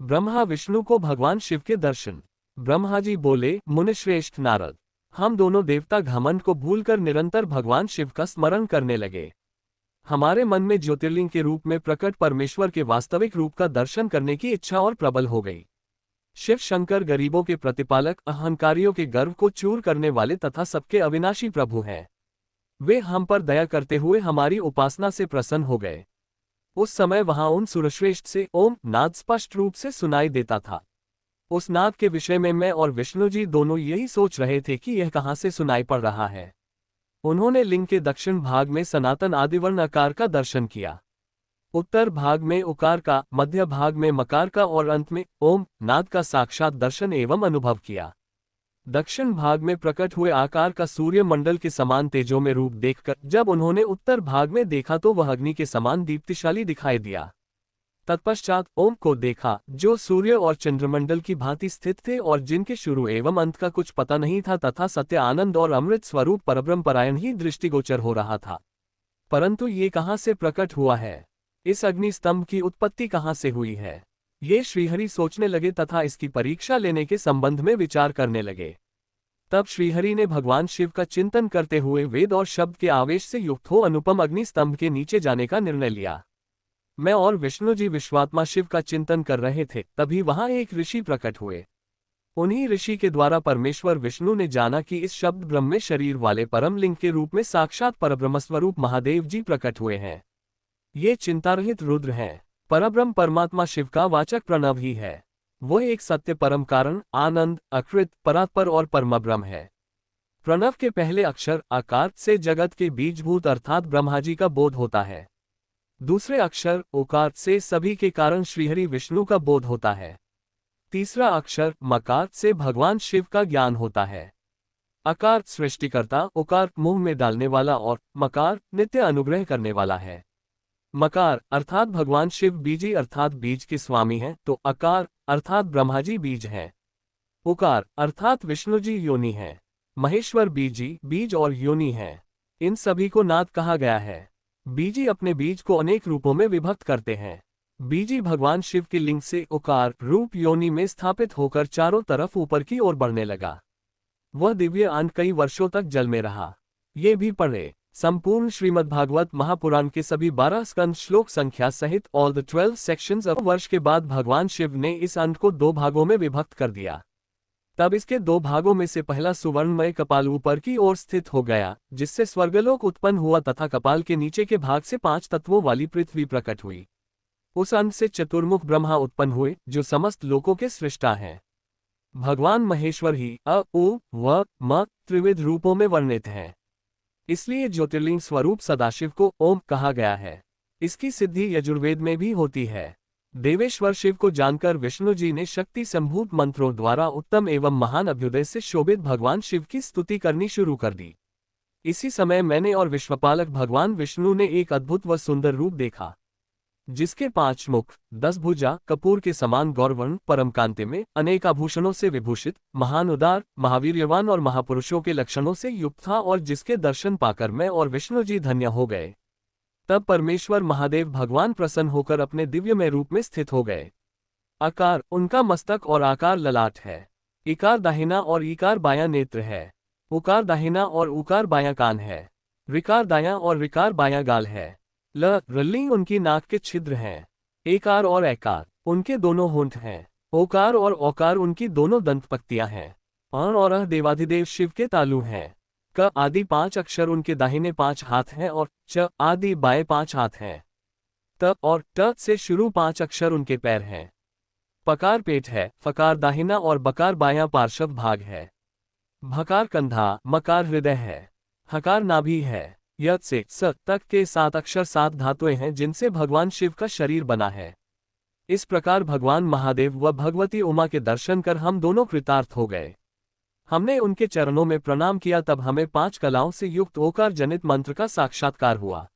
ब्रह्मा विष्णु को भगवान शिव के दर्शन। ब्रह्मा जी बोले, मुनिश्रेष्ठ नारद, हम दोनों देवता घमंड को भूलकर निरंतर भगवान शिव का स्मरण करने लगे। हमारे मन में ज्योतिर्लिंग के रूप में प्रकट परमेश्वर के वास्तविक रूप का दर्शन करने की इच्छा और प्रबल हो गई। शिव शंकर गरीबों के प्रतिपालक, अहंकारियों के गर्व को चूर करने वाले तथा सबके अविनाशी प्रभु हैं। वे हम पर दया करते हुए हमारी उपासना से प्रसन्न हो गए। उस समय वहां उन सुरश्रेष्ठ से ओम नाद स्पष्ट रूप से सुनाई देता था। उस नाद के विषय में मैं और विष्णु जी दोनों यही सोच रहे थे कि यह कहां से सुनाई पड़ रहा है। उन्होंने लिंग के दक्षिण भाग में सनातन आदिवर्ण आकार का दर्शन किया, उत्तर भाग में उकार का, मध्य भाग में मकार का और अंत में ओम नाद का साक्षात दर्शन एवं अनुभव किया। दक्षिण भाग में प्रकट हुए आकार का सूर्य मंडल के समान तेजो में रूप देखकर जब उन्होंने उत्तर भाग में देखा तो वह अग्नि के समान दीप्तिशाली दिखाई दिया। तत्पश्चात ओम को देखा, जो सूर्य और चंद्रमंडल की भांति स्थित थे और जिनके शुरू एवं अंत का कुछ पता नहीं था, तथा सत्य, आनंद और अमृत स्वरूप परब्रह्म परायण ही दृष्टिगोचर हो रहा था। परंतु ये कहाँ से प्रकट हुआ है? इस अग्नि स्तंभ की उत्पत्ति कहाँ से हुई है? ये श्रीहरि सोचने लगे तथा इसकी परीक्षा लेने के संबंध में विचार करने लगे। तब श्रीहरि ने भगवान शिव का चिंतन करते हुए वेद और शब्द के आवेश से युक्त हो अनुपम अग्नि स्तंभ के नीचे जाने का निर्णय लिया। मैं और विष्णु जी विश्वात्मा शिव का चिंतन कर रहे थे, तभी वहां एक ऋषि प्रकट हुए। उन्हीं ऋषि के द्वारा परमेश्वर विष्णु ने जाना कि इस शब्द ब्रह्म में शरीर वाले परम लिंग के रूप में साक्षात परब्रह्म स्वरूप महादेव जी प्रकट हुए हैं। ये चिंतारहित रुद्र हैं। परब्रह्म परमात्मा शिव का वाचक प्रणव ही है। वह एक सत्य परम कारण, आनंद, अकृत, परात्पर और परमब्रह्म है। प्रणव के पहले अक्षर आकार से जगत के बीजभूत अर्थात ब्रह्मा जी का बोध होता है। दूसरे अक्षर ओकार से सभी के कारण श्रीहरि विष्णु का बोध होता है। तीसरा अक्षर मकार से भगवान शिव का ज्ञान होता है। अकार सृष्टिकर्ता, ओकार मुंह में डालने वाला और मकार नित्य अनुग्रह करने वाला है। मकार अर्थात भगवान शिव बीजी अर्थात बीज के स्वामी हैं, तो अकार अर्थात ब्रह्मा जी बीज हैं। ओकार अर्थात विष्णु जी योनि हैं। महेश्वर बीजी बीज और योनि हैं। इन सभी को नाद कहा गया है। बीजी अपने बीज को अनेक रूपों में विभक्त करते हैं। बीजी भगवान शिव के लिंग से ओकार रूप योनि में स्थापित होकर चारों तरफ ऊपर की ओर बढ़ने लगा। वह दिव्य अंड कई वर्षों तक जल में रहा। ये भी पढ़े, संपूर्ण श्रीमद्भागवत महापुराण के सभी 12 स्कंद श्लोक संख्या सहित ऑल द 12 सेक्शंस ऑफ वर्ष के बाद भगवान शिव ने इस अंड को 2 भागों में विभक्त कर दिया। तब इसके 2 भागों में से पहला सुवर्णमय कपाल ऊपर की ओर स्थित हो गया, जिससे स्वर्गलोक उत्पन्न हुआ तथा कपाल के नीचे के भाग से 5 तत्वों वाली पृथ्वी प्रकट हुई। उस अंड से चतुर्मुख ब्रह्मा उत्पन्न हुए, जो समस्त लोकों के सृष्टा हैं। भगवान महेश्वर ही अ उ व म त्रिविध रूपों में वर्णित हैं। इसलिए ज्योतिर्लिंग स्वरूप सदाशिव को ओम कहा गया है। इसकी सिद्धि यजुर्वेद में भी होती है। देवेश्वर शिव को जानकर विष्णु जी ने शक्ति संभूत मंत्रों द्वारा उत्तम एवं महान अभ्युदय से शोभित भगवान शिव की स्तुति करनी शुरू कर दी। इसी समय मैंने और विश्वपालक भगवान विष्णु ने एक अद्भुत व सुंदर रूप देखा, जिसके 5 मुख, 10 भुजा, कपूर के समान गौरवर्ण, परम कांति में, अनेक आभूषणों से विभूषित, महान उदार, महावीर्यवान और महापुरुषों के लक्षणों से युक्त था, और जिसके दर्शन पाकर मैं और विष्णु जी धन्य हो गए। तब परमेश्वर महादेव भगवान प्रसन्न होकर अपने दिव्यमय रूप में स्थित हो गए। आकार उनका मस्तक और आकार ललाट है। इकार दाहिना और ईकार बायां नेत्र है। उकार दाहिना और उकार बायां कान है। ऋकार दायां और ऋकार बायां गाल है। रल्ली उनकी नाक के छिद्र हैं। एकार और ऐकार उनके दोनों होंठ हैं। ओकार और औकार उनकी दोनों दंत पक्तियां हैं। और अह देवाधिदेव शिव के तालु हैं। क आदि 5 अक्षर उनके दाहिने 5 हाथ हैं और च आदि बाएं 5 हाथ हैं। त और ट से शुरू 5 अक्षर उनके पैर हैं। पकार पेट है, फकार दाहिना और बकार बायां पार्श्व भाग है। भकार कंधा, मकार हृदय है। हकार नाभि है। यत् से स तक के 7 अक्षर 7 धातुएं हैं, जिनसे भगवान शिव का शरीर बना है। इस प्रकार भगवान महादेव व भगवती उमा के दर्शन कर हम दोनों कृतार्थ हो गए। हमने उनके चरणों में प्रणाम किया, तब हमें 5 कलाओं से युक्त ओकार जनित मंत्र का साक्षात्कार हुआ।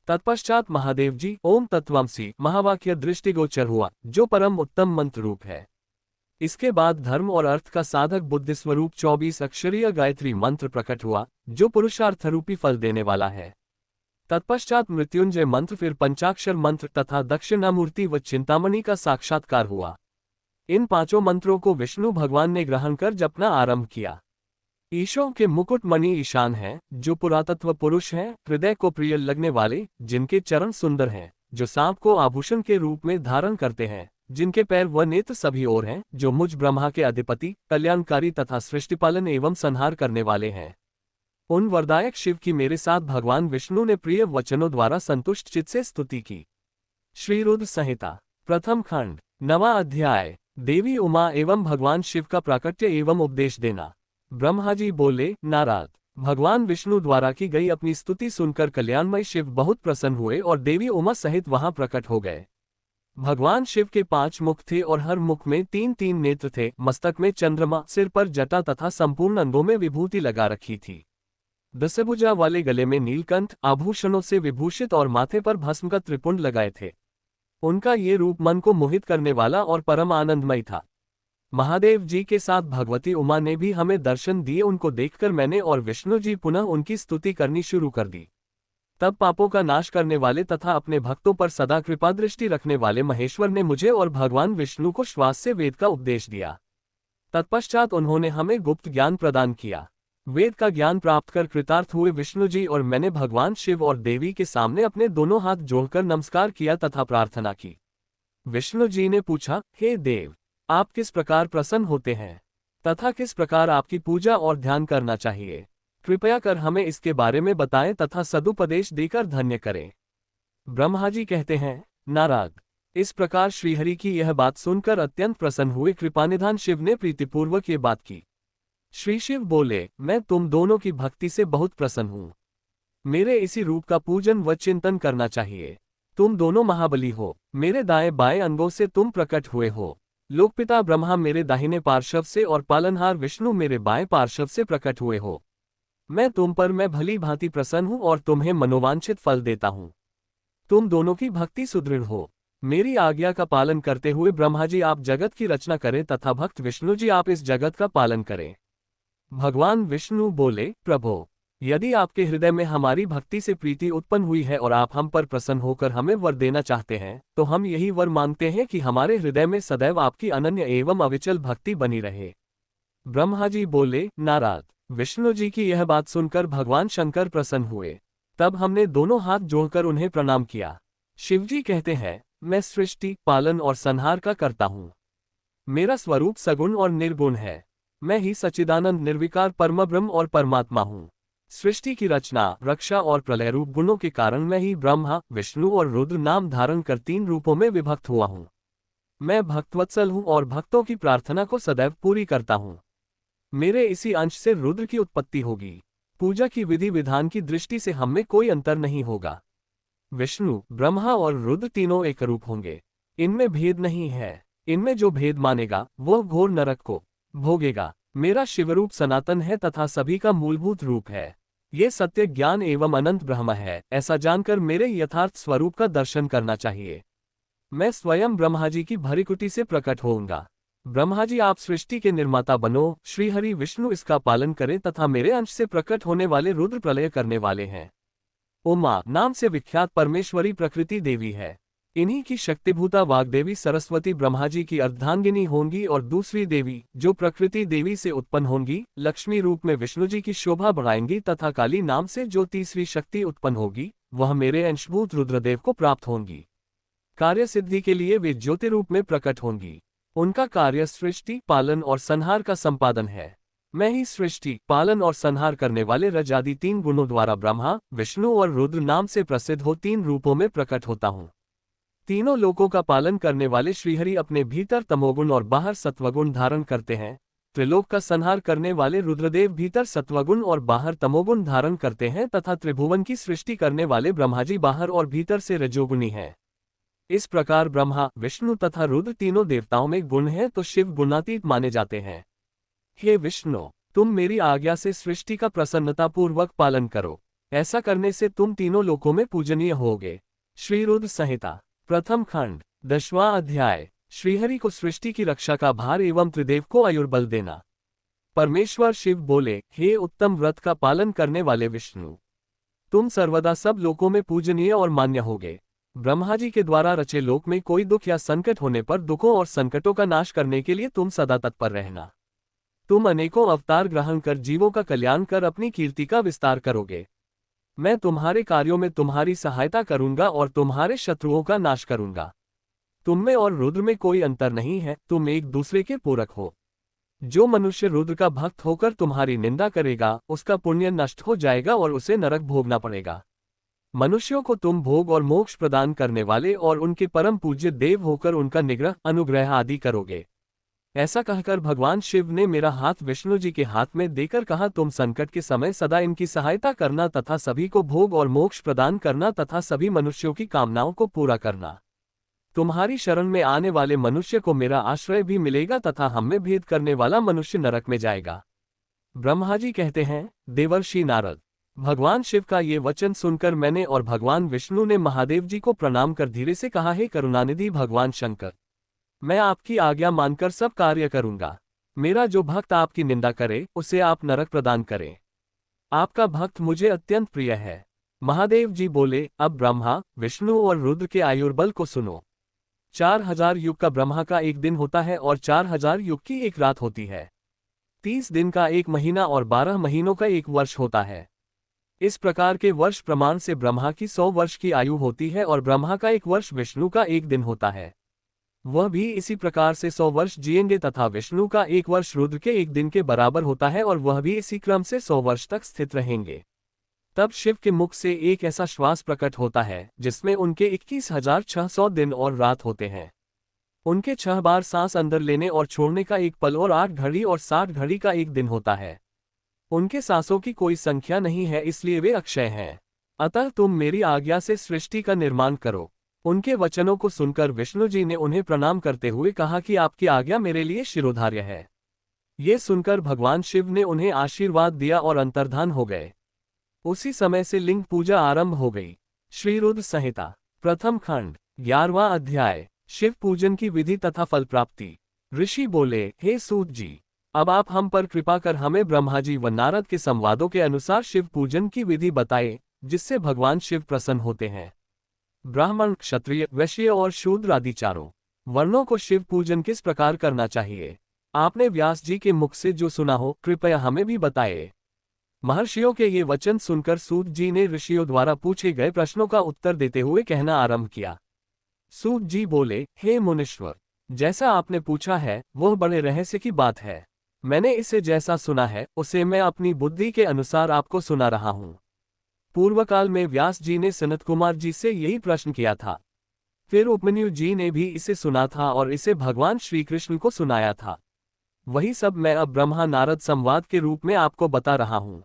तत्पश्चात महादेव जी ओम तत्वमसि महावाक्य दृष्टिगोचर हुआ, जो परम उत्तम मंत्र रूप है। इसके बाद धर्म और अर्थ का साधक बुद्धि स्वरूप 24 अक्षरीय गायत्री मंत्र प्रकट हुआ, जो पुरुषार्थ रूपी फल देने वाला है। तत्पश्चात मृत्युंजय मंत्र, फिर पंचाक्षर मंत्र तथा दक्षिणामूर्ति व चिंतामणि का साक्षात्कार हुआ। इन पांचों मंत्रों को विष्णु भगवान ने ग्रहण कर जपना आरंभ किया। ईशों के मुकुट मणि ईशान हैं, जो पुरातत्व पुरुष हैं, हृदय को प्रिय लगने वाले, जिनके चरण सुंदर हैं, जो सांप को आभूषण के रूप में धारण करते हैं, जिनके पैर व नेत्र सभी ओर हैं, जो मुझ ब्रह्मा के अधिपति, कल्याणकारी तथा सृष्टिपालन एवं संहार करने वाले हैं। उन वरदायक शिव की मेरे साथ भगवान विष्णु ने प्रिय वचनों द्वारा संतुष्ट चित्त से स्तुति की। श्री रुद्र संहिता प्रथम खंड 9वां अध्याय। देवी उमा एवं भगवान शिव का प्राकट्य एवं उपदेश देना। ब्रह्मा जी बोले, नारद, भगवान विष्णु द्वारा की गई अपनी स्तुति सुनकर कल्याणमय शिव बहुत प्रसन्न हुए और देवी उमा सहित वहां प्रकट हो गए। भगवान शिव के 5 मुख थे और हर मुख में 3-3 नेत्र थे, मस्तक में चंद्रमा, सिर पर जटा तथा संपूर्ण अंगों में विभूति लगा रखी थी। दशभुजा वाले गले में नीलकंठ, आभूषणों से विभूषित और माथे पर भस्म का त्रिपुंड लगाए थे। उनका ये रूप मन को मोहित करने वाला और परम आनंदमय था। महादेव जी के साथ भगवती उमा ने भी हमें दर्शन दिए। उनको देखकर मैंने और विष्णु जी पुनः उनकी स्तुति करनी शुरू कर दी। तब पापों का नाश करने वाले तथा अपने भक्तों पर सदा कृपा दृष्टि रखने वाले महेश्वर ने मुझे और भगवान विष्णु को श्वास से वेद का उपदेश दिया। तत्पश्चात उन्होंने हमें गुप्त ज्ञान प्रदान किया। वेद का ज्ञान प्राप्त कर कृतार्थ हुए विष्णु जी और मैंने भगवान शिव और देवी के सामने अपने दोनों हाथ जोड़कर नमस्कार किया तथा प्रार्थना की। विष्णु जी ने पूछा, हे देव, आप किस प्रकार प्रसन्न होते हैं तथा किस प्रकार आपकी पूजा और ध्यान करना चाहिए? कृपया कर हमें इसके बारे में बताएं तथा सदुपदेश देकर धन्य करें। ब्रह्मा जी कहते हैं, नारद, इस प्रकार श्रीहरि की यह बात सुनकर अत्यंत प्रसन्न हुए कृपानिधान शिव ने प्रीतिपूर्वक ये बात की। श्री शिव बोले, मैं तुम दोनों की भक्ति से बहुत प्रसन्न हूँ। मेरे इसी रूप का पूजन व चिंतन करना चाहिए। तुम दोनों महाबली हो, मेरे दाएं बाएं अंगों से तुम प्रकट हुए हो। लोकपिता ब्रह्मा मेरे दाहिने पार्श्व से और पालनहार विष्णु मेरे बाएं पार्श्व से प्रकट हुए हो। मैं तुम पर मैं भली भांति प्रसन्न हूँ और तुम्हें मनोवांछित फल देता हूँ। तुम दोनों की भक्ति सुदृढ़ हो। मेरी आज्ञा का पालन करते हुए ब्रह्मा जी आप जगत की रचना करें तथा भक्त विष्णु जी आप इस जगत का पालन करें। भगवान विष्णु बोले, प्रभो, यदि आपके हृदय में हमारी भक्ति से प्रीति उत्पन्न हुई है और आप हम पर प्रसन्न होकर हमें वर देना चाहते हैं, तो हम यही वर मांगते हैं कि हमारे हृदय में सदैव आपकी अनन्य एवं अविचल भक्ति बनी रहे। ब्रह्मा जी बोले, नारद, विष्णु जी की यह बात सुनकर भगवान शंकर प्रसन्न हुए। तब हमने दोनों हाथ जोड़कर उन्हें प्रणाम किया। शिवजी कहते हैं, मैं सृष्टि, पालन और संहार का करता हूँ। मेरा स्वरूप सगुण और निर्गुण है। मैं ही सच्चिदानंद निर्विकार परम ब्रह्म और परमात्मा हूँ। सृष्टि की रचना, रक्षा और प्रलय रूप गुणों के कारण मैं ही ब्रह्मा, विष्णु और रुद्र नाम धारण कर 3 रूपों में विभक्त हुआ हूँ। मैं भक्तवत्सल हूँ और भक्तों की प्रार्थना को सदैव पूरी करता हूँ। मेरे इसी अंश से रुद्र की उत्पत्ति होगी। पूजा की विधि विधान की दृष्टि से हम में कोई अंतर नहीं होगा। विष्णु, ब्रह्मा और रुद्र तीनों एक रूप होंगे। इनमें भेद नहीं है। इनमें जो भेद मानेगा वह घोर नरक को भोगेगा। मेरा शिवरूप सनातन है तथा सभी का मूलभूत रूप है। ये सत्य, ज्ञान एवं अनंत ब्रह्म है। ऐसा जानकर मेरे यथार्थ स्वरूप का दर्शन करना चाहिए। मैं स्वयं ब्रह्मा जी की भरिकुटी से प्रकट होऊंगा। ब्रह्मा जी आप सृष्टि के निर्माता बनो, श्रीहरि विष्णु इसका पालन करें तथा मेरे अंश से प्रकट होने वाले रुद्र प्रलय करने वाले हैं। उमा नाम से विख्यात परमेश्वरी प्रकृति देवी है। इन्हीं की शक्तिभूता वाग्देवी सरस्वती ब्रह्मा जी की अर्धांगिनी होंगी और दूसरी देवी, जो प्रकृति देवी से उत्पन्न होंगी, लक्ष्मी रूप में विष्णु जी की शोभा बढ़ाएंगी तथा काली नाम से जो तीसरी शक्ति उत्पन्न होगी, वह मेरे अंशभूत रुद्रदेव को प्राप्त होंगी। कार्य सिद्धि के लिए वे ज्योति रूप में प्रकट होंगी। उनका कार्य सृष्टि, पालन और संहार का संपादन है। मैं ही सृष्टि, पालन और संहार करने वाले रजादि 3 गुणों द्वारा ब्रह्मा, विष्णु और रुद्र नाम से प्रसिद्ध हो 3 रूपों में प्रकट होता हूँ। तीनों लोकों का पालन करने वाले श्रीहरि अपने भीतर तमोगुण और बाहर सत्वगुण धारण करते हैं। त्रिलोक का संहार करने वाले रुद्रदेव भीतर सत्वगुण और बाहर तमोगुण धारण करते हैं तथा त्रिभुवन की सृष्टि करने वाले ब्रह्माजी बाहर और भीतर से रजोगुणी हैं। इस प्रकार ब्रह्मा, विष्णु तथा रुद्र तीनों देवताओं में गुण हैं तो शिव गुणातीत माने जाते हैं। हे विष्णु, तुम मेरी आज्ञा से सृष्टि का प्रसन्नतापूर्वक पालन करो। ऐसा करने से तुम तीनों लोकों में पूजनीय होगे। श्री रुद्र संहिता प्रथम खंड 10वां अध्याय। श्रीहरि को सृष्टि की रक्षा का भार एवं त्रिदेव को आयुर्बल देना। परमेश्वर शिव बोले, हे उत्तम व्रत का पालन करने वाले विष्णु, तुम सर्वदा सब लोकों में पूजनीय और मान्य होगे। ब्रह्मा जी के द्वारा रचे लोक में कोई दुख या संकट होने पर दुखों और संकटों का नाश करने के लिए तुम सदा तत्पर रहना। तुम अनेकों अवतार ग्रहण कर जीवों का कल्याण कर अपनी कीर्ति का विस्तार करोगे। मैं तुम्हारे कार्यों में तुम्हारी सहायता करूंगा और तुम्हारे शत्रुओं का नाश करूंगा। तुम में और रुद्र में कोई अंतर नहीं है, तुम एक दूसरे के पूरक हो। जो मनुष्य रुद्र का भक्त होकर तुम्हारी निंदा करेगा, उसका पुण्य नष्ट हो जाएगा और उसे नरक भोगना पड़ेगा। मनुष्यों को तुम भोग और मोक्ष प्रदान करने वाले और उनके परम पूज्य देव होकर उनका निग्रह, अनुग्रह आदि करोगे। ऐसा कहकर भगवान शिव ने मेरा हाथ विष्णु जी के हाथ में देकर कहा, तुम संकट के समय सदा इनकी सहायता करना तथा सभी को भोग और मोक्ष प्रदान करना तथा सभी मनुष्यों की कामनाओं को पूरा करना। तुम्हारी शरण में आने वाले मनुष्य को मेरा आश्रय भी मिलेगा तथा हम में भेद करने वाला मनुष्य नरक में जाएगा। ब्रह्मा जी कहते हैं, देवर्षि नारद, भगवान शिव का ये वचन सुनकर मैंने और भगवान विष्णु ने महादेव जी को प्रणाम कर धीरे से कहा, हे करुणानिधि भगवान शंकर, मैं आपकी आज्ञा मानकर सब कार्य करूंगा। मेरा जो भक्त आपकी निंदा करे उसे आप नरक प्रदान करें। आपका भक्त मुझे अत्यंत प्रिय है। महादेव जी बोले, अब ब्रह्मा, विष्णु और रुद्र के आयुर्बल को सुनो। 4000 युग का ब्रह्मा का एक दिन होता है और 4000 युग की एक रात होती है। 30 दिन का एक महीना और 12 महीनों का एक वर्ष होता है। इस प्रकार के वर्ष प्रमाण से ब्रह्मा की 100 वर्ष की आयु होती है और ब्रह्मा का एक वर्ष विष्णु का एक दिन होता है। वह भी इसी प्रकार से 100 वर्ष जिएंगे तथा विष्णु का एक वर्ष रुद्र के एक दिन के बराबर होता है और वह भी इसी क्रम से 100 वर्ष तक स्थित रहेंगे। तब शिव के मुख से एक ऐसा श्वास प्रकट होता है जिसमें उनके 21,600 दिन और रात होते हैं। उनके 6 बार सांस अंदर लेने और छोड़ने का एक पल और 8 घड़ी और 60 घड़ी का एक दिन होता है। उनके सांसों की कोई संख्या नहीं है, इसलिए वे अक्षय हैं। अतः तुम मेरी आज्ञा से सृष्टि का निर्माण करो। उनके वचनों को सुनकर विष्णु जी ने उन्हें प्रणाम करते हुए कहा कि आपकी आज्ञा मेरे लिए शिरोधार्य है। ये सुनकर भगवान शिव ने उन्हें आशीर्वाद दिया और अंतर्धान हो गए। उसी समय से लिंग पूजा आरंभ हो गई। श्री रुद्र संहिता प्रथम खंड 11वां अध्याय, शिव पूजन की विधि तथा फल प्राप्ति। ऋषि बोले, हे सूत जी, अब आप हम पर कृपा कर हमें ब्रह्मा जी व नारद के संवादों के अनुसार शिव पूजन की विधि बताए, जिससे भगवान शिव प्रसन्न होते हैं। ब्राह्मण, क्षत्रिय, वैश्य और शूद्र आदि चारों वर्णों को शिव पूजन किस प्रकार करना चाहिए, आपने व्यास जी के मुख से जो सुना हो, कृपया हमें भी बताए। महर्षियों के ये वचन सुनकर सूत जी ने ऋषियों द्वारा पूछे गए प्रश्नों का उत्तर देते हुए कहना आरंभ किया। सूत जी बोले, हे मुनीश्वर, जैसा आपने पूछा है वह बड़े रहस्य की बात है। मैंने इसे जैसा सुना है उसे मैं अपनी बुद्धि के अनुसार आपको सुना रहा हूँ। पूर्व काल में व्यास जी ने सनत कुमार जी से यही प्रश्न किया था। फिर उपमन्यु जी ने भी इसे सुना था और इसे भगवान श्री कृष्ण को सुनाया था। वही सब मैं अब ब्रह्मा नारद संवाद के रूप में आपको बता रहा हूँ।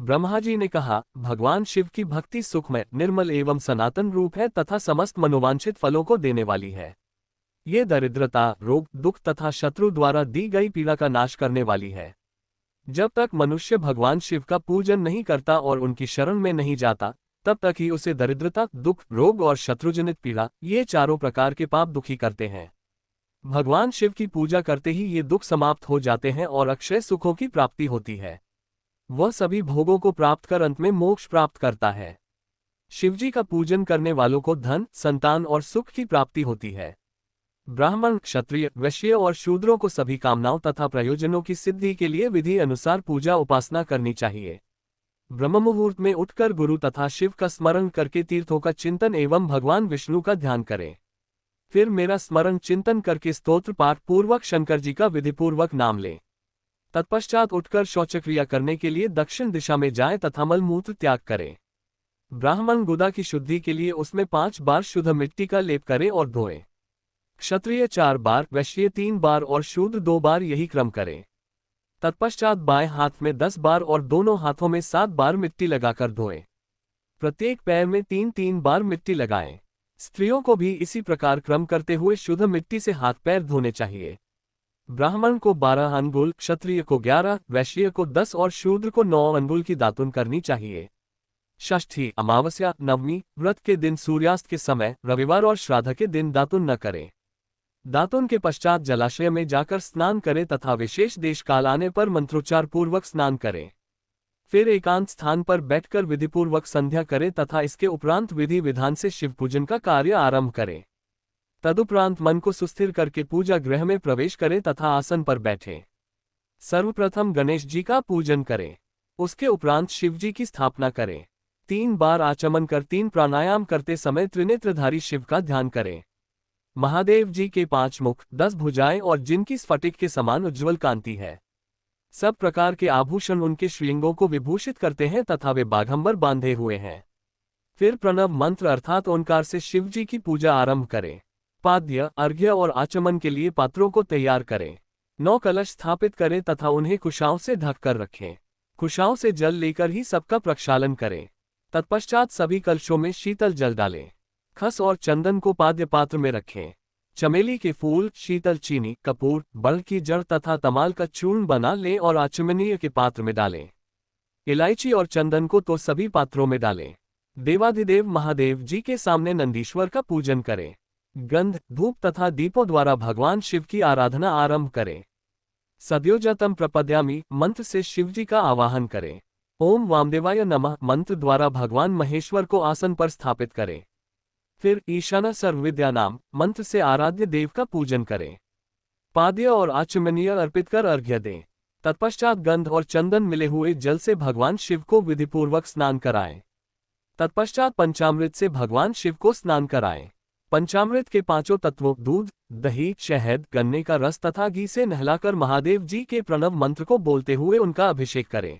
ब्रह्मा जी ने कहा, भगवान शिव की भक्ति सुखमय, निर्मल एवं सनातन रूप है तथा समस्त मनोवांछित फलों को देने वाली है। ये दरिद्रता, रोग, दुख तथा शत्रु द्वारा दी गई पीड़ा का नाश करने वाली है। जब तक मनुष्य भगवान शिव का पूजन नहीं करता और उनकी शरण में नहीं जाता, तब तक ही उसे दरिद्रता, दुख, रोग और शत्रुजनित पीड़ा, ये चारों प्रकार के पाप दुखी करते हैं। भगवान शिव की पूजा करते ही ये दुख समाप्त हो जाते हैं और अक्षय सुखों की प्राप्ति होती है। वह सभी भोगों को प्राप्त कर अंत में मोक्ष प्राप्त करता है। शिवजी का पूजन करने वालों को धन, संतान और सुख की प्राप्ति होती है। ब्राह्मण, क्षत्रिय, वैश्य और शूद्रों को सभी कामनाओं तथा प्रयोजनों की सिद्धि के लिए विधि अनुसार पूजा उपासना करनी चाहिए। ब्रह्म मुहूर्त में उठकर गुरु तथा शिव का स्मरण करके तीर्थों का चिंतन एवं भगवान विष्णु का ध्यान करें। फिर मेरा स्मरण चिंतन करके स्तोत्र पाठ पूर्वक शंकर जी का विधिपूर्वक नाम लें। तत्पश्चात उठकर शौचक्रिया करने के लिए दक्षिण दिशा में जाएं तथा मलमूत्र त्याग करें। ब्राह्मण गुदा की शुद्धि के लिए उसमें 5 बार शुद्ध मिट्टी का लेप करें और धोएं। क्षत्रिय 4 बार, वैश्य 3 बार और शूद्र 2 बार यही क्रम करें। तत्पश्चात बाएं हाथ में 10 बार और दोनों हाथों में 7 बार मिट्टी लगाकर धोएं। प्रत्येक पैर में 3-3 बार मिट्टी लगाएं। स्त्रियों को भी इसी प्रकार क्रम करते हुए शुद्ध मिट्टी से हाथ पैर धोने चाहिए। ब्राह्मण को 12 अंगुल, क्षत्रिय को 11, वैश्य को 10 और शूद्र को 9 अंगुल की दातुन करनी चाहिए। षष्ठी, अमावस्या, नवमी, व्रत के दिन, सूर्यास्त के समय, रविवार और श्राद्ध के दिन दातुन न करें। दातुन के पश्चात जलाशय में जाकर स्नान करें तथा विशेष देश काल आने पर मंत्रोच्चार पूर्वक स्नान करें। फिर एकांत स्थान पर बैठकर विधिपूर्वक संध्या करें तथा इसके उपरांत विधि विधान से शिव पूजन का कार्य आरंभ करें। तदुपरांत मन को सुस्थिर करके पूजा गृह में प्रवेश करें तथा आसन पर बैठें। सर्वप्रथम गणेश जी का पूजन करें। उसके उपरांत शिव जी की स्थापना करें। 3 बार आचमन कर 3 प्राणायाम करते समय त्रिनेत्रधारी शिव का ध्यान करें। महादेव जी के 5 मुख, 10 भुजाएं और जिनकी स्फटिक के समान उज्ज्वल कांति है। सब प्रकार के आभूषण उनके श्रीअंगों को विभूषित करते हैं तथा वे बाघंबर बांधे हुए हैं। फिर प्रणव मंत्र अर्थात ओंकार से शिव जी की पूजा आरंभ करें। पाद्य, अर्घ्य और आचमन के लिए पात्रों को तैयार करें। 9 कलश स्थापित करें तथा उन्हें कुशाओं से ढककर रखें। कुशाओं से जल लेकर ही सबका प्रक्षालन करें। तत्पश्चात सभी कलशों में शीतल जल डालें। खस और चंदन को पाद्य पात्र में रखें। चमेली के फूल, शीतल चीनी, कपूर, बड़ की जड़ तथा तमाल का चूर्ण बना लें और आचमनीय के पात्र में डालें। इलायची और चंदन को तो सभी पात्रों में डालें। देवाधिदेव महादेव जी के सामने नंदीश्वर का पूजन करें। गंध, धूप तथा दीपों द्वारा भगवान शिव की आराधना आरंभ करें। सद्योजातम प्रपद्यामि मंत्र से शिव जी का आवाहन करें। ओम वामदेवाय नमः मंत्र द्वारा भगवान महेश्वर को आसन पर स्थापित करें। फिर ईशान सर्वविद्यानाम मंत्र से आराध्य देव का पूजन करें। पाद्य और आचमनीय अर्पित कर अर्घ्य दें। तत्पश्चात गंध और चंदन मिले हुए जल से भगवान शिव को विधिपूर्वक स्नान कराएं। तत्पश्चात पंचामृत से भगवान शिव को स्नान कराएं। पंचामृत के 5 तत्वों दूध, दही, शहद, गन्ने का रस तथा घी से नहलाकर महादेव जी के प्रणव मंत्र को बोलते हुए उनका अभिषेक करें।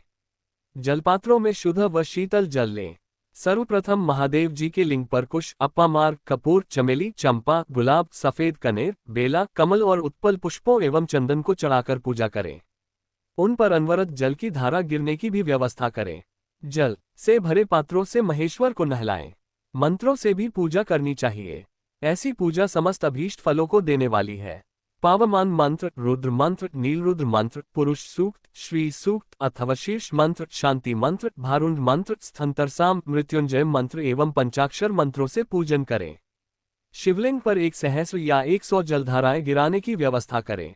जलपात्रों में शुद्ध व शीतल जल लें। सर्वप्रथम महादेव जी के लिंग पर कुश, अप्पामार, कपूर, चमेली, चंपा, गुलाब, सफेद कनेर, बेला, कमल और उत्पल पुष्पों एवं चंदन को चढ़ाकर पूजा करें। उन पर अनवरत जल की धारा गिरने की भी व्यवस्था करें। जल से भरे पात्रों से महेश्वर को नहलाएं। मंत्रों से भी पूजा करनी चाहिए। ऐसी पूजा समस्त अभीष्ट फलों को देने वाली है। पावमान मंत्र, रुद्र मंत्र, नीलरुद्र मंत्र, पुरुष सूक्त, श्री सूक्त अथवा शीर्ष मंत्र, शांति मंत्र, भारुंड मंत्र, स्थंतरसाम, मृत्युंजय मंत्र एवं पंचाक्षर मंत्रों से पूजन करें। शिवलिंग पर 1 सहस्र या 100 जलधाराएं गिराने की व्यवस्था करें।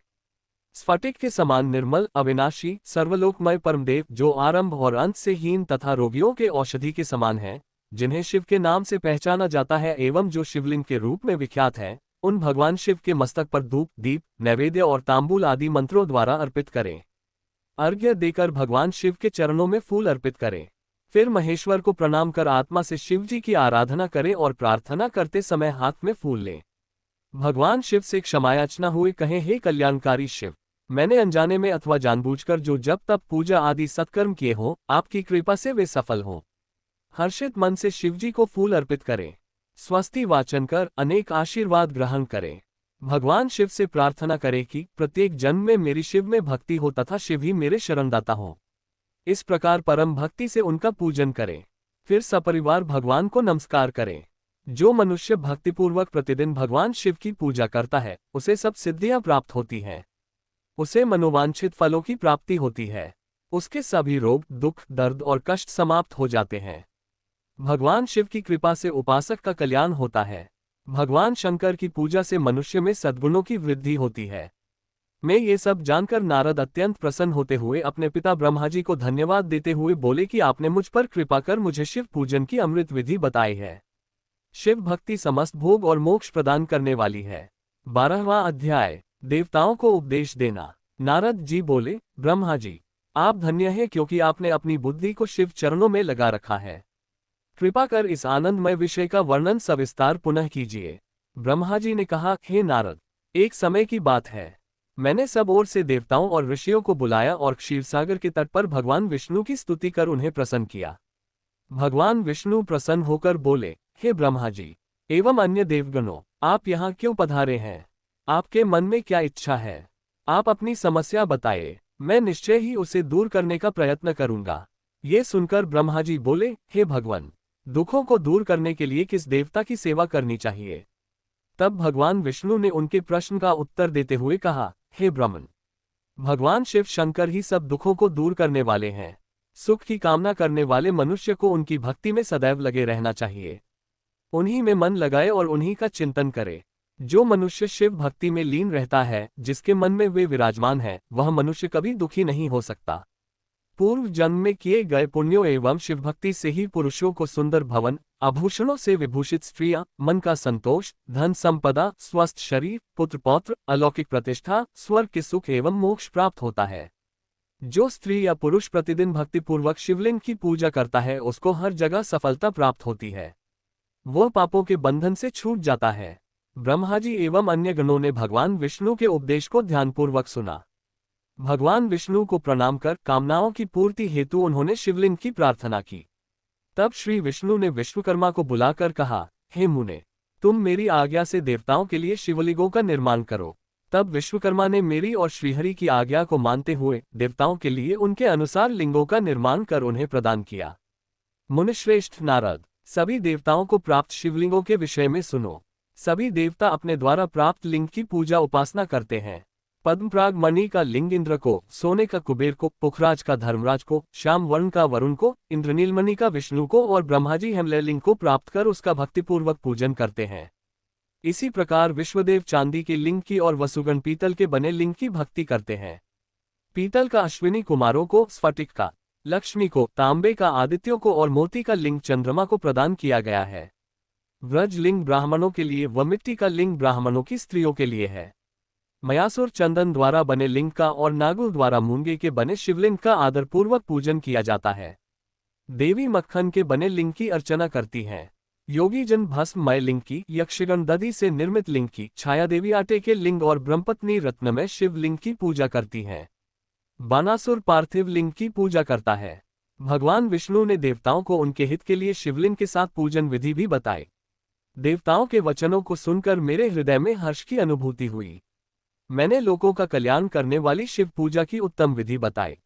स्फटिक के समान निर्मल, अविनाशी, सर्वलोकमय परमदेव जो आरंभ और अंत से हीन तथा रोगियों के औषधि के समान है, जिन्हें शिव के नाम से पहचाना जाता है एवं जो शिवलिंग के रूप में विख्यात है, उन भगवान शिव के मस्तक पर धूप, दीप, नैवेद्य और तांबूल आदि मंत्रों द्वारा अर्पित करें। अर्घ्य देकर भगवान शिव के चरणों में फूल अर्पित करें। फिर महेश्वर को प्रणाम कर आत्मा से शिव जी की आराधना करें और प्रार्थना करते समय हाथ में फूल लें। भगवान शिव से क्षमायाचना हुए कहें, हे कल्याणकारी शिव, मैंने अनजाने में अथवा जानबूझकर जो जप तप पूजा आदि सत्कर्म किए हों, आपकी कृपा से वे सफल हों। हर्षित मन से शिव जी को फूल अर्पित करें। स्वस्ति वाचन कर अनेक आशीर्वाद ग्रहण करें। भगवान शिव से प्रार्थना करें कि प्रत्येक जन्म में मेरी शिव में भक्ति हो तथा शिव ही मेरे शरणदाता हो। इस प्रकार परम भक्ति से उनका पूजन करें। फिर सपरिवार भगवान को नमस्कार करें। जो मनुष्य भक्तिपूर्वक प्रतिदिन भगवान शिव की पूजा करता है, उसे सब सिद्धियां प्राप्त होती हैं। उसे मनोवांछित फलों की प्राप्ति होती है। उसके सभी रोग, दुख, दर्द और कष्ट समाप्त हो जाते हैं। भगवान शिव की कृपा से उपासक का कल्याण होता है। भगवान शंकर की पूजा से मनुष्य में सद्गुणों की वृद्धि होती है। मैं ये सब जानकर नारद अत्यंत प्रसन्न होते हुए अपने पिता ब्रह्मा जी को धन्यवाद देते हुए बोले कि आपने मुझ पर कृपा कर मुझे शिव पूजन की अमृत विधि बताई है। शिव भक्ति समस्त भोग और मोक्ष प्रदान करने वाली है। 12वां अध्याय, देवताओं को उपदेश देना। नारद जी बोले, ब्रह्मा जी, आप धन्य हैं क्योंकि आपने अपनी बुद्धि को शिव चरणों में लगा रखा है। कृपा कर इस आनंदमय विषय का वर्णन सविस्तार पुनः कीजिए। ब्रह्मा जी ने कहा, हे नारद, एक समय की बात है, मैंने सब ओर से देवताओं और ऋषियों को बुलाया और क्षीरसागर के तट पर भगवान विष्णु की स्तुति कर उन्हें प्रसन्न किया। भगवान विष्णु प्रसन्न होकर बोले, हे ब्रह्मा जी एवं अन्य देवगणों, आप यहाँ क्यों पधारे हैं? आपके मन में क्या इच्छा है? आप अपनी समस्या बताइए, मैं निश्चय ही उसे दूर करने का प्रयत्न करूंगा। ये सुनकर ब्रह्मा जी बोले, हे भगवान, दुखों को दूर करने के लिए किस देवता की सेवा करनी चाहिए? तब भगवान विष्णु ने उनके प्रश्न का उत्तर देते हुए कहा, हे ब्राह्मण, भगवान शिव शंकर ही सब दुखों को दूर करने वाले हैं। सुख की कामना करने वाले मनुष्य को उनकी भक्ति में सदैव लगे रहना चाहिए। उन्हीं में मन लगाए और उन्हीं का चिंतन करे। जो मनुष्य शिव भक्ति में लीन रहता है, जिसके मन में वे विराजमान है, वह मनुष्य कभी दुखी नहीं हो सकता। पूर्व जन्म में किए गए पुण्यों एवं शिवभक्ति से ही पुरुषों को सुंदर भवन, आभूषणों से विभूषित स्त्रियां, मन का संतोष, धन संपदा, स्वस्थ शरीर, पुत्र पौत्र, अलौकिक प्रतिष्ठा, स्वर्ग के सुख एवं मोक्ष प्राप्त होता है। जो स्त्री या पुरुष प्रतिदिन भक्तिपूर्वक शिवलिंग की पूजा करता है उसको हर जगह सफलता प्राप्त होती है। वह पापों के बंधन से छूट जाता है। ब्रह्मा जी एवं अन्य गणों ने भगवान विष्णु के उपदेश को ध्यानपूर्वक सुना। भगवान विष्णु को प्रणाम कर कामनाओं की पूर्ति हेतु उन्होंने शिवलिंग की प्रार्थना की। तब श्री विष्णु ने विश्वकर्मा को बुलाकर कहा, हे मुने, तुम मेरी आज्ञा से देवताओं के लिए शिवलिंगों का निर्माण करो। तब विश्वकर्मा ने मेरी और श्रीहरि की आज्ञा को मानते हुए देवताओं के लिए उनके अनुसार लिंगों का निर्माण कर उन्हें प्रदान किया। मुनिश्रेष्ठ नारद, सभी देवताओं को प्राप्त शिवलिंगों के विषय में सुनो। सभी देवता अपने द्वारा प्राप्त लिंग की पूजा उपासना करते हैं। पद्मपराग मणि का लिंग इंद्र को, सोने का कुबेर को, पुखराज का धर्मराज को, श्याम वर्ण का वरुण को, इंद्रनीलमणि का विष्णु को और ब्रह्माजी हेमलय लिंग को प्राप्त कर उसका भक्तिपूर्वक पूजन करते हैं। इसी प्रकार विश्वदेव चांदी के लिंग की और वसुगण पीतल के बने लिंग की भक्ति करते हैं। पीतल का अश्विनी कुमारों को, स्फटिक का लक्ष्मी को, तांबे का आदित्यों को और मोती का लिंग चंद्रमा को प्रदान किया गया है। व्रज लिंग ब्राह्मणों के लिए व मिट्टी का लिंग ब्राह्मणों की स्त्रियों के लिए है। मयासुर चंदन द्वारा बने लिंग का और नागुल द्वारा मूंगे के बने शिवलिंग का आदरपूर्वक पूजन किया जाता है। देवी मक्खन के बने लिंग की अर्चना करती हैं। योगी जन भस्ममय लिंग की, यक्षगण दधि से निर्मित लिंग की, छाया देवी आटे के लिंग और ब्रह्मपत्नी रत्नमय शिव लिंग की पूजा करती हैं। बानासुर पार्थिव लिंग की पूजा करता है। भगवान विष्णु ने देवताओं को उनके हित के लिए शिवलिंग के साथ पूजन विधि भी बताई। देवताओं के वचनों को सुनकर मेरे हृदय में हर्ष की अनुभूति हुई। मैंने लोगों का कल्याण करने वाली शिव पूजा की उत्तम विधि बताई।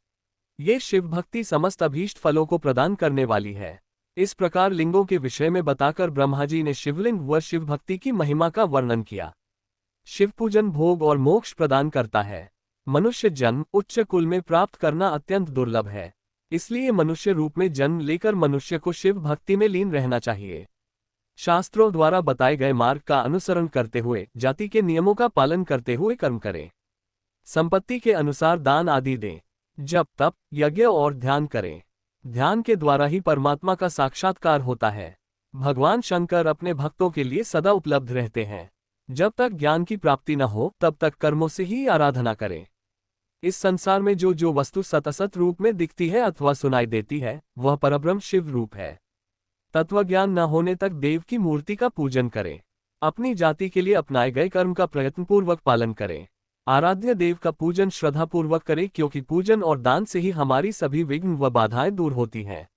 ये शिव भक्ति समस्त अभीष्ट फलों को प्रदान करने वाली है। इस प्रकार लिंगों के विषय में बताकर ब्रह्मा जी ने शिवलिंग व शिव भक्ति की महिमा का वर्णन किया। शिव पूजन भोग और मोक्ष प्रदान करता है। मनुष्य जन्म उच्च कुल में प्राप्त करना अत्यंत दुर्लभ है। इसलिए मनुष्य रूप में जन्म लेकर मनुष्य को शिव भक्ति में लीन रहना चाहिए। शास्त्रों द्वारा बताए गए मार्ग का अनुसरण करते हुए जाति के नियमों का पालन करते हुए कर्म करें। संपत्ति के अनुसार दान आदि दें। जप तप यज्ञ और ध्यान करें। ध्यान के द्वारा ही परमात्मा का साक्षात्कार होता है। भगवान शंकर अपने भक्तों के लिए सदा उपलब्ध रहते हैं। जब तक ज्ञान की प्राप्ति न हो तब तक कर्मों से ही आराधना करें। इस संसार में जो जो वस्तु सतसत रूप में दिखती है अथवा सुनाई देती है वह परब्रह्म शिव रूप है। तत्वज्ञान न होने तक देव की मूर्ति का पूजन करें। अपनी जाति के लिए अपनाए गए कर्म का प्रयत्नपूर्वक पालन करें। आराध्य देव का पूजन श्रद्धापूर्वक करें क्योंकि पूजन और दान से ही हमारी सभी विघ्न व बाधाएं दूर होती हैं।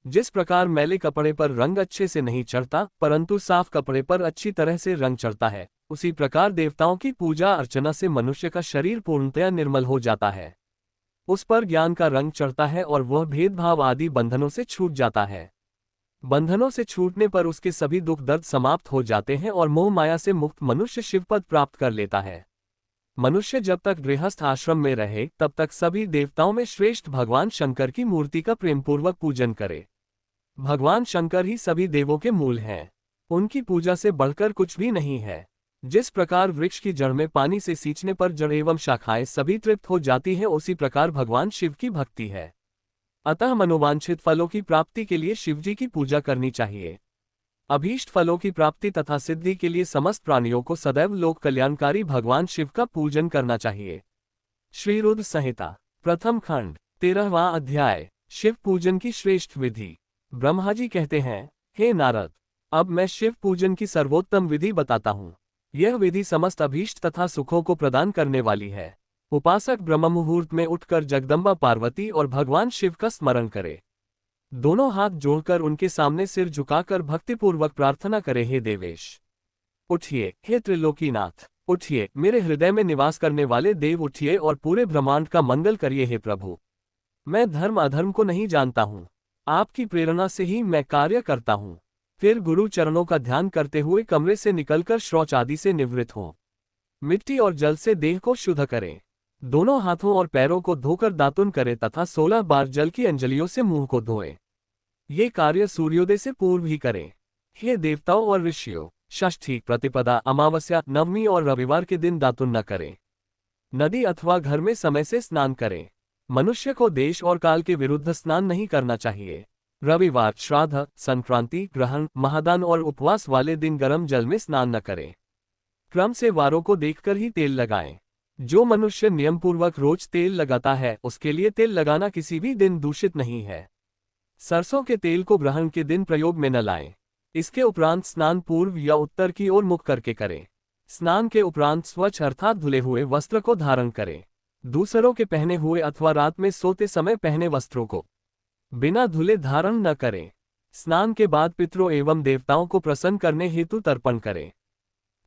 जिस प्रकार मैले कपड़े पर रंग अच्छे से नहीं चढ़ता परंतु साफ कपड़े पर अच्छी तरह से रंग चढ़ता है, उसी प्रकार देवताओं की पूजा अर्चना से मनुष्य का शरीर पूर्णतया निर्मल हो जाता है। उस पर ज्ञान का रंग चढ़ता है और वह भेदभाव आदि बंधनों से छूट जाता है। बंधनों से छूटने पर उसके सभी दुख दर्द समाप्त हो जाते हैं और मोह माया से मुक्त मनुष्य शिवपद प्राप्त कर लेता है। मनुष्य जब तक गृहस्थ आश्रम में रहे तब तक सभी देवताओं में श्रेष्ठ भगवान शंकर की मूर्ति का प्रेमपूर्वक पूजन करे। भगवान शंकर ही सभी देवों के मूल हैं। उनकी पूजा से बढ़कर कुछ भी नहीं है। जिस प्रकार वृक्ष की जड़ में पानी से सींचने पर जड़ एवं शाखाएं सभी तृप्त हो जाती हैं, उसी प्रकार भगवान शिव की भक्ति है। अतः मनोवांछित फलों की प्राप्ति के लिए शिवजी की पूजा करनी चाहिए। अभीष्ट फलों की प्राप्ति तथा सिद्धि के लिए समस्त प्राणियों को सदैव लोक कल्याणकारी भगवान शिव का पूजन करना चाहिए। श्री रुद्र संहिता प्रथम खंड 13वां अध्याय शिव पूजन की श्रेष्ठ विधि। ब्रह्मा जी कहते हैं, हे नारद, अब मैं शिव पूजन की सर्वोत्तम विधि बताता हूँ। यह विधि समस्त अभीष्ट तथा सुखों को प्रदान करने वाली है। उपासक ब्रह्म मुहूर्त में उठकर जगदम्बा पार्वती और भगवान शिव का स्मरण करे। दोनों हाथ जोड़कर उनके सामने सिर झुकाकर भक्तिपूर्वक प्रार्थना करे, हे देवेश उठिए, हे त्रिलोकीनाथ उठिए, मेरे हृदय में निवास करने वाले देव उठिए और पूरे ब्रह्मांड का मंगल करिए, हे प्रभु। मैं धर्म अधर्म को नहीं जानता हूँ, आपकी प्रेरणा से ही मैं कार्य करता हूँ। फिर गुरु चरणों का ध्यान करते हुए कमरे से निकलकर शौच आदि से निवृत्त हों। मिट्टी और जल से देह को शुद्ध करें। दोनों हाथों और पैरों को धोकर दातुन करें तथा 16 बार जल की अंजलियों से मुंह को धोएं। ये कार्य सूर्योदय से पूर्व ही करें। हे देवताओं और ऋषियों, षष्ठी, प्रतिपदा, अमावस्या, नवमी और रविवार के दिन दातुन न करें। नदी अथवा घर में समय से स्नान करें। मनुष्य को देश और काल के विरुद्ध स्नान नहीं करना चाहिए। रविवार, श्राद्ध, संक्रांति, ग्रहण, महादान और उपवास वाले दिन गर्म जल में स्नान न करें। क्रम से वारों को देखकर ही तेल लगाएं। जो मनुष्य नियमपूर्वक रोज तेल लगाता है उसके लिए तेल लगाना किसी भी दिन दूषित नहीं है। सरसों के तेल को ग्रहण के दिन प्रयोग में न लाएं। इसके उपरांत स्नान पूर्व या उत्तर की ओर मुख करके करें। स्नान के उपरांत स्वच्छ अर्थात धुले हुए वस्त्र को धारण करें। दूसरों के पहने हुए अथवा रात में सोते समय पहने वस्त्रों को बिना धुले धारण न करें। स्नान के बाद पितरों एवं देवताओं को प्रसन्न करने हेतु तर्पण करें।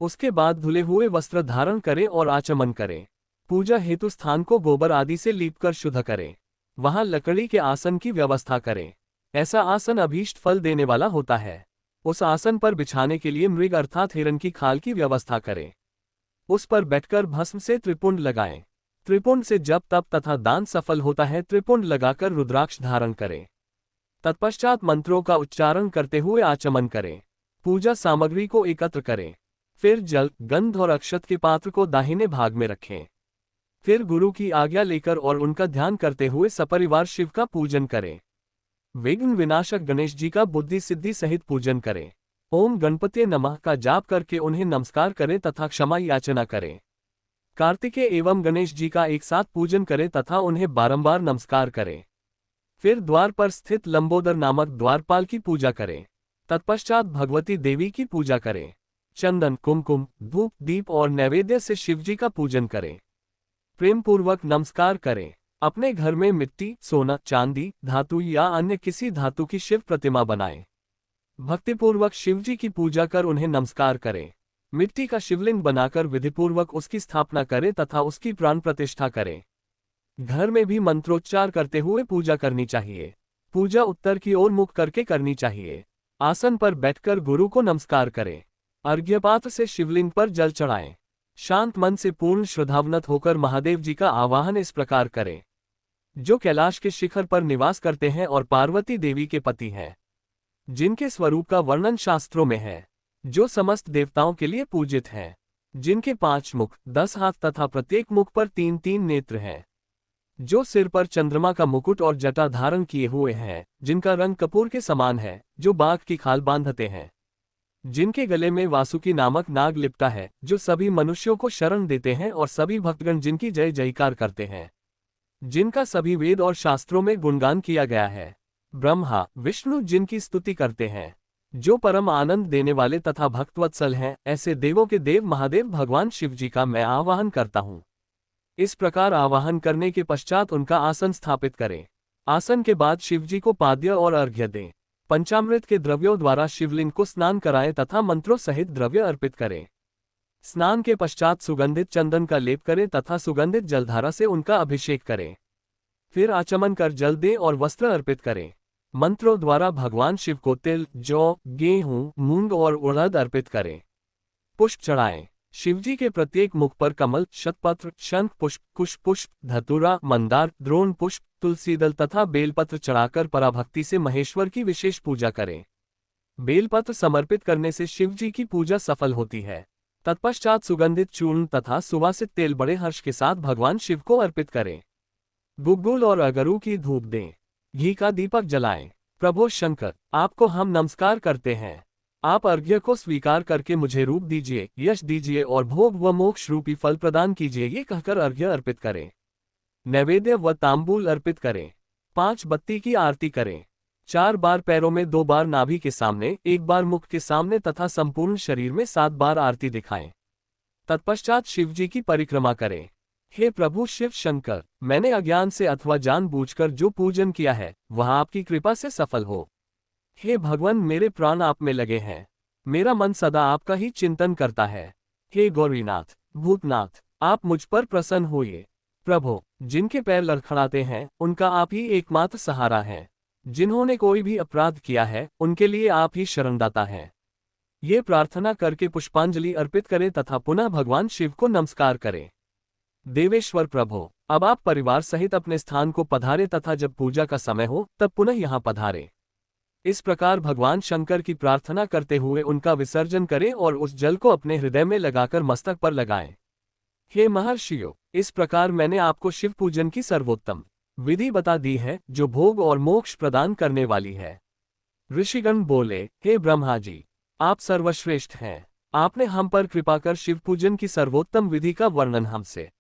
उसके बाद धुले हुए वस्त्र धारण करें और आचमन करें। पूजा हेतु स्थान को गोबर आदि से लीपकर शुद्ध करें। वहां लकड़ी के आसन की व्यवस्था करें। ऐसा आसन अभीष्ट फल देने वाला होता है। उस आसन पर बिछाने के लिए मृग अर्थात हिरण की खाल की व्यवस्था करें। उस पर बैठकर भस्म से त्रिपुंड लगाएं। त्रिपुंड से जप तप तथा दान सफल होता है। त्रिपुंड लगाकर रुद्राक्ष धारण करें। तत्पश्चात मंत्रों का उच्चारण करते हुए आचमन करें। पूजा सामग्री को एकत्र करें। फिर जल, गंध और अक्षत के पात्र को दाहिने भाग में रखें। फिर गुरु की आज्ञा लेकर और उनका ध्यान करते हुए सपरिवार शिव का पूजन करें। विघ्न विनाशक गणेश जी का बुद्धि सिद्धि सहित पूजन करें। ओम गणपति नमः का जाप करके उन्हें नमस्कार करें तथा क्षमा याचना करें। कार्तिकेय एवं गणेश जी का एक साथ पूजन करें तथा उन्हें बारंबार नमस्कार करें। फिर द्वार पर स्थित लंबोदर नामक द्वारपाल की पूजा करें। तत्पश्चात भगवती देवी की पूजा करें। चंदन, कुमकुम, धूप, दीप और नैवेद्य से शिवजी का पूजन करें। प्रेम पूर्वक नमस्कार करें। अपने घर में मिट्टी, सोना, चांदी, धातु या अन्य किसी धातु की शिव प्रतिमा बनाएं। भक्तिपूर्वक शिवजी की पूजा कर उन्हें नमस्कार करें। मिट्टी का शिवलिंग बनाकर विधिपूर्वक उसकी स्थापना करें तथा उसकी प्राण प्रतिष्ठा करें। घर में भी मंत्रोच्चार करते हुए पूजा करनी चाहिए। पूजा उत्तर की ओर मुख करके करनी चाहिए। आसन पर बैठकर गुरु को नमस्कार करें। अर्घ्यपात्र से शिवलिंग पर जल चढ़ाएं। शांत मन से पूर्ण श्रद्धावनत होकर महादेव जी का आवाहन इस प्रकार करें। जो कैलाश के शिखर पर निवास करते हैं और पार्वती देवी के पति हैं, जिनके स्वरूप का वर्णन शास्त्रों में है, जो समस्त देवताओं के लिए पूजित हैं, जिनके 5 मुख, 10 हाथ तथा प्रत्येक मुख पर 3-3 नेत्र हैं, जो सिर पर चंद्रमा का मुकुट और जटा धारण किए हुए हैं, जिनका रंग कपूर के समान है, जो बाघ की खाल बांधते हैं, जिनके गले में वासुकी नामक नाग लिपटा है, जो सभी मनुष्यों को शरण देते हैं और सभी भक्तगण जिनकी जय जयकार करते हैं, जिनका सभी वेद और शास्त्रों में गुणगान किया गया है, ब्रह्मा विष्णु जिनकी स्तुति करते हैं, जो परम आनंद देने वाले तथा भक्तवत्सल हैं, ऐसे देवों के देव महादेव भगवान शिव जी का मैं आवाहन करता हूँ। इस प्रकार आवाहन करने के पश्चात उनका आसन स्थापित करें। आसन के बाद शिवजी को पाद्य और अर्घ्य दें। पंचामृत के द्रव्यों द्वारा शिवलिंग को स्नान कराएं तथा मंत्रों सहित द्रव्य अर्पित करें। स्नान के पश्चात सुगंधित चंदन का लेप करें तथा सुगंधित जलधारा से उनका अभिषेक करें। फिर आचमन कर जल दें और वस्त्र अर्पित करें। मंत्रों द्वारा भगवान शिव को तिल, जौ, गेहूं, मूंग और उड़द अर्पित करें। पुष्प चढ़ाएं। शिवजी के प्रत्येक मुख पर कमल, शतपत्र, शंख पुष्प, कुश पुष्प, धतूरा, मंदार, द्रोण पुष्प, तुलसीदल तथा बेलपत्र चढ़ाकर पराभक्ति से महेश्वर की विशेष पूजा करें। बेलपत्र समर्पित करने से शिवजी की पूजा सफल होती है। तत्पश्चात सुगंधित चूर्ण तथा सुवासित तेल बड़े हर्ष के साथ भगवान शिव को अर्पित करें। गुग्गुल और अगरू की धूप दें। घी का दीपक जलाएं। प्रभो शंकर, आपको हम नमस्कार करते हैं। आप अर्घ्य को स्वीकार करके मुझे रूप दीजिए, यश दीजिए और भोग व मोक्ष रूपी फल प्रदान कीजिए। ये कहकर अर्घ्य अर्पित करें। नैवेद्य व तांबूल अर्पित करें। 5 बत्ती की आरती करें। 4 बार पैरों में, 2 बार नाभि के सामने, 1 बार मुख के सामने तथा संपूर्ण शरीर में 7 बार आरती दिखाएं। तत्पश्चात शिवजी की परिक्रमा करें। हे प्रभु शिव शंकर, मैंने अज्ञान से अथवा जानबूझकर जो पूजन किया है वह आपकी कृपा से सफल हो। हे भगवान, मेरे प्राण आप में लगे हैं। मेरा मन सदा आपका ही चिंतन करता है। हे गौरीनाथ, भूतनाथ, आप मुझ पर प्रसन्न होइए। प्रभु, जिनके पैर लड़खड़ाते हैं उनका आप ही एकमात्र सहारा है। जिन्होंने कोई भी अपराध किया है उनके लिए आप ही शरणदाता हैं। ये प्रार्थना करके पुष्पांजलि अर्पित करें तथा पुनः भगवान शिव को नमस्कार करें। देवेश्वर प्रभु, अब आप परिवार सहित अपने स्थान को पधारे तथा जब पूजा का समय हो तब पुनः यहाँ पधारे। इस प्रकार भगवान शंकर की प्रार्थना करते हुए उनका विसर्जन करें और उस जल को अपने हृदय में लगाकर मस्तक पर लगाएं। हे महर्षियों, इस प्रकार मैंने आपको शिव पूजन की सर्वोत्तम विधि बता दी है जो भोग और मोक्ष प्रदान करने वाली है। ऋषिगण बोले, हे ब्रह्मा जी, आप सर्वश्रेष्ठ हैं। आपने हम पर कृपा कर शिव पूजन की सर्वोत्तम विधि का वर्णन हमसे